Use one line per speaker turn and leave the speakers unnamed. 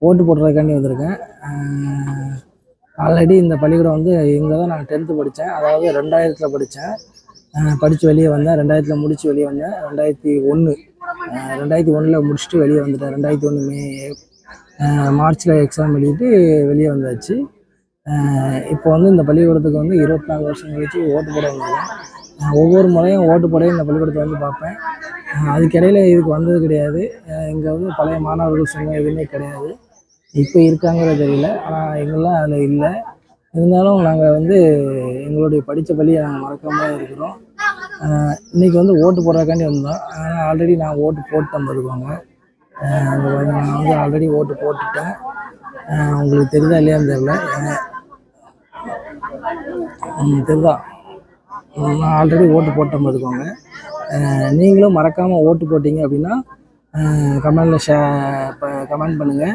ஓட்டு போடுறதுக்காண்டி வந்திருக்கேன். ஆல்ரெடி இந்த பள்ளிக்கூடம் வந்து இங்கே தான் நான் 10th படித்தேன். அதாவது 2000 படித்தேன். படித்து வெளியே வந்தேன். 2000 முடித்து வெளியே வந்தேன். 2001 முடிச்சுட்டு வெளியே வந்துட்டேன். 2001 மார்ச்சில் எக்ஸாம் எழுதிட்டு வெளியே வந்தாச்சு. இப்போ வந்து இந்த பள்ளிக்கூடத்துக்கு வந்து 24 வருஷம் கழிச்சு ஓட்டு போட வந்திருக்கேன். ஒவ்வொரு முறையும் ஓட்டு போட இந்த பள்ளிக்கூடத்தை வந்து பார்ப்பேன். அதுக்கிடையில் இதுக்கு வந்தது கிடையாது. இங்கே வந்து பழைய மாணவர்கள் சங்கம் எதுவுமே கிடையாது. இப்போ இருக்காங்கிறது தெரியல. ஆனால் எங்கெல்லாம் அதில் இல்லை. இருந்தாலும் நாங்கள் வந்து எங்களுடைய படித்த பள்ளியை நாங்கள் மறக்காமல் இருக்கிறோம். இன்றைக்கி வந்து ஓட்டு போடுறதுக்காண்டி வந்தோம். ஆனால் ஆல்ரெடி நான் ஓட்டு போட்டேன் பார்த்துக்கோங்க. நான் வந்து ஆல்ரெடி ஓட்டு போட்டுட்டேன். உங்களுக்கு தெரியுதா இல்லையான்னு தெரியல. தெரியுதா? நான் ஆல்ரெடி ஓட்டு போட்டேன் பார்த்துக்கோங்க. நீங்களும் மறக்காமல் ஓட்டு போட்டிங்க அப்படின்னா கமெண்டில் கமெண்ட் பண்ணுங்கள்.